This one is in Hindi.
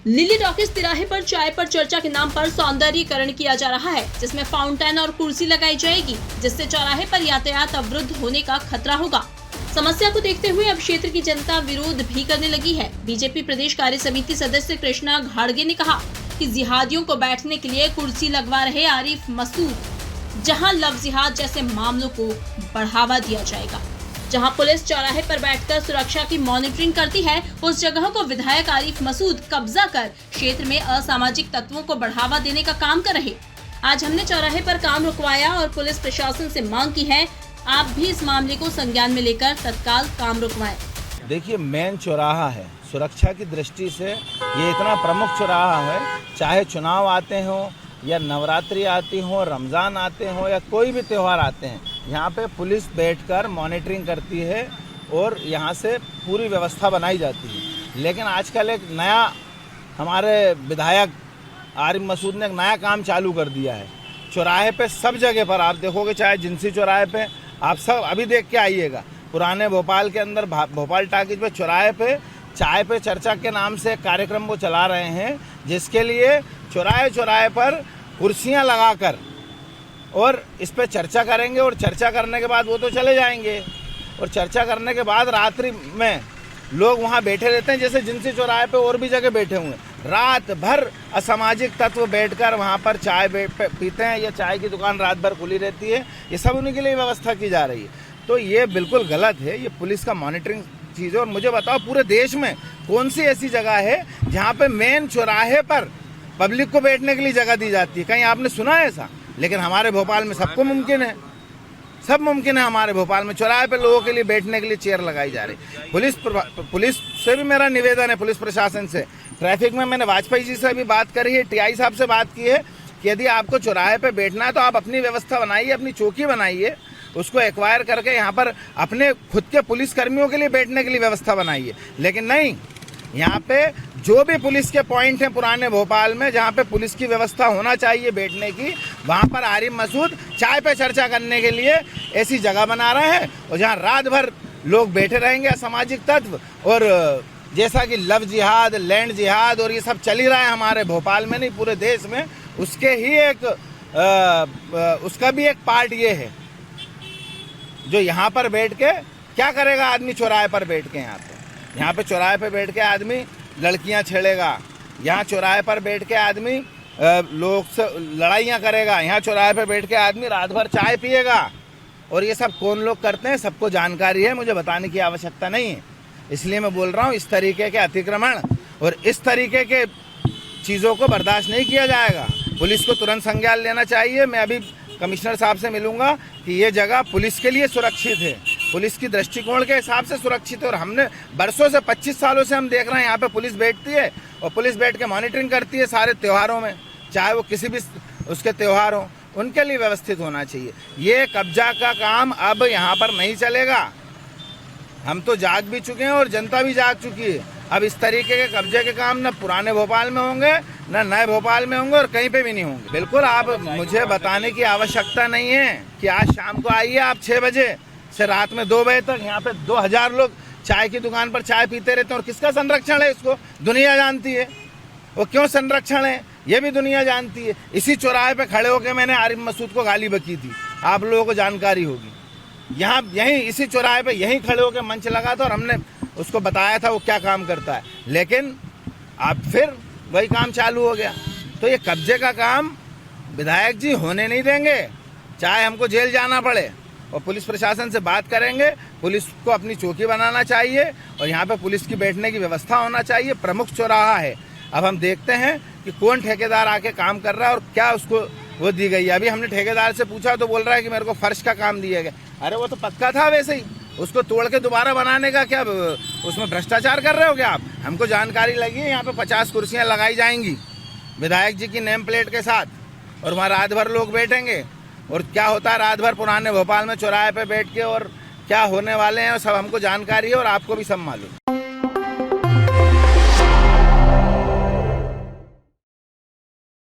लिली टॉकीज तिराहे पर चाय पर चर्चा के नाम पर सौंदर्यीकरण किया जा रहा है, जिसमें फाउंटेन और कुर्सी लगाई जाएगी, जिससे चौराहे पर यातायात अवरुद्ध होने का खतरा होगा। समस्या को देखते हुए अब क्षेत्र की जनता विरोध भी करने लगी है। बीजेपी प्रदेश कार्य समिति सदस्य कृष्णा घाड़गे ने कहा कि जिहादियों को बैठने के लिए कुर्सी लगवा रहे आरिफ मसूद, जहां लव जिहाद जैसे मामलों को बढ़ावा दिया जाएगा। जहां पुलिस चौराहे पर बैठकर सुरक्षा की मॉनिटरिंग करती है, उस जगह को विधायक आरिफ मसूद कब्जा कर क्षेत्र में असामाजिक तत्वों को बढ़ावा देने का काम कर रहे। आज हमने चौराहे पर काम रुकवाया और पुलिस प्रशासन से मांग की है, आप भी इस मामले को संज्ञान में लेकर तत्काल काम रुकवाएं। देखिए, मेन चौराहा है, सुरक्षा की दृष्टि से ये इतना प्रमुख चौराहा है, चाहे चुनाव आते हों या नवरात्रि आती हो, रमज़ान आते हो या कोई भी त्यौहार आते हैं, यहाँ पे पुलिस बैठकर मॉनिटरिंग करती है और यहाँ से पूरी व्यवस्था बनाई जाती है। लेकिन आजकल एक नया हमारे विधायक आरिफ मसूद ने एक नया काम चालू कर दिया है। चौराहे पे सब जगह पर आप देखोगे, चाहे जिनसी चौराहे पे आप सब अभी देख के आइएगा, पुराने भोपाल के अंदर भोपाल टाकीज पे चौराहे पे चाय पे चर्चा के नाम से एक कार्यक्रम वो चला रहे हैं, जिसके लिए चौराहे चौराहे पर कुर्सियां लगाकर और इस पे चर्चा करेंगे और चर्चा करने के बाद वो तो चले जाएंगे और चर्चा करने के बाद रात्रि में लोग वहाँ बैठे रहते हैं, जैसे जिनसी चौराहे पे और भी जगह बैठे हुए हैं। रात भर असामाजिक तत्व बैठकर वहाँ पर चाय पीते हैं या चाय की दुकान रात भर खुली रहती है। ये सब उन्हीं के लिए व्यवस्था की जा रही है, तो ये बिल्कुल गलत है। ये पुलिस का मॉनिटरिंग चीज़ है। और मुझे बताओ, पूरे देश में कौन सी ऐसी जगह है जहाँ पे मेन चौराहे पर पब्लिक को बैठने के लिए जगह दी जाती है? कहीं आपने सुना है ऐसा? लेकिन हमारे भोपाल में सबको मुमकिन है, सब मुमकिन है। हमारे भोपाल में चौराहे पे लोगों के लिए बैठने के लिए चेयर लगाई जा रही। पुलिस से भी मेरा निवेदन है, पुलिस प्रशासन से, ट्रैफिक में मैंने वाजपेयी जी से भी बात करी है, टीआई साहब से बात की है कि यदि आपको चौराहे पे बैठना है तो आप अपनी व्यवस्था बनाइए, अपनी चौकी बनाइए, उसको एक्वायर करके यहाँ पर अपने खुद के पुलिस कर्मियों के लिए बैठने के लिए व्यवस्था बनाइए। लेकिन नहीं, यहाँ पे जो भी पुलिस के पॉइंट हैं पुराने भोपाल में जहाँ पे पुलिस की व्यवस्था होना चाहिए बैठने की, वहाँ पर आरिफ मसूद चाय पे चर्चा करने के लिए ऐसी जगह बना रहे हैं और जहाँ रात भर लोग बैठे रहेंगे असामाजिक तत्व। और जैसा कि लव जिहाद, लैंड जिहाद और ये सब चल ही रहा है हमारे भोपाल में नहीं पूरे देश में, उसके ही उसका भी एक पार्ट ये है। जो यहाँ पर बैठ के क्या करेगा आदमी? चौराहे पर बैठ के यहाँ पे चौराहे पे बैठ के आदमी लड़कियाँ छेड़ेगा, यहाँ चौराहे पर बैठ के आदमी लोग से लड़ाइयाँ करेगा, यहाँ चौराहे पे बैठ के आदमी रात भर चाय पिएगा। और ये सब कौन लोग करते हैं सबको जानकारी है, मुझे बताने की आवश्यकता नहीं है। इसलिए मैं बोल रहा हूँ, इस तरीके के अतिक्रमण और इस तरीके के चीज़ों को बर्दाश्त नहीं किया जाएगा। पुलिस को तुरंत संज्ञान लेना चाहिए। मैं अभी कमिश्नर साहब से मिलूंगा कि ये जगह पुलिस के लिए सुरक्षित है, पुलिस की दृष्टिकोण के हिसाब से सुरक्षित है। और हमने बरसों से 25 सालों से हम देख रहे हैं यहाँ पे पुलिस बैठती है और पुलिस बैठ के मॉनिटरिंग करती है सारे त्योहारों में, चाहे वो किसी भी उसके त्यौहार हों, उनके लिए व्यवस्थित होना चाहिए। ये कब्जा का काम अब यहाँ पर नहीं चलेगा। हम तो जाग भी चुके हैं और जनता भी जाग चुकी है। अब इस तरीके के कब्जे के काम न पुराने भोपाल में होंगे, न नए भोपाल में होंगे और कहीं पे भी नहीं होंगे। बिल्कुल, आप मुझे बताने की आवश्यकता नहीं है कि आज शाम को आइए आप 6 बजे से रात में 2 बजे तक यहाँ पे 2000 लोग चाय की दुकान पर चाय पीते रहते हैं। और किसका संरक्षण है? इसको दुनिया जानती है। वो क्यों संरक्षण है ये भी दुनिया जानती है। इसी चौराहे पे खड़े होकर मैंने आरिफ मसूद को गाली बकी थी, आप लोगों को जानकारी होगी। यहीं इसी चौराहे पे यहीं खड़े होकर मंच लगा था और हमने उसको बताया था वो क्या काम करता है। लेकिन अब फिर वही काम चालू हो गया। तो ये कब्जे का काम विधायक जी होने नहीं देंगे, चाहे हमको जेल जाना पड़े। और पुलिस प्रशासन से बात करेंगे, पुलिस को अपनी चौकी बनाना चाहिए और यहाँ पे पुलिस की बैठने की व्यवस्था होना चाहिए। प्रमुख चौराहा है। अब हम देखते हैं कि कौन ठेकेदार आके काम कर रहा है और क्या उसको वो दी गई है। अभी हमने ठेकेदार से पूछा तो बोल रहा है कि मेरे को फर्श का काम दिया गया। अरे वो तो पक्का था वैसे ही, उसको तोड़ के दोबारा बनाने का क्या उसमें भ्रष्टाचार कर रहे हो क्या आप? हमको जानकारी लगी है यहाँ पे 50 कुर्सियाँ लगाई जाएंगी विधायक जी की नेम प्लेट के साथ और वहाँ रात भर लोग बैठेंगे। और क्या होता है रात भर पुराने भोपाल में चौराहे पे बैठ के और क्या होने वाले हैं सब हमको जानकारी है और आपको भी सब मालूम।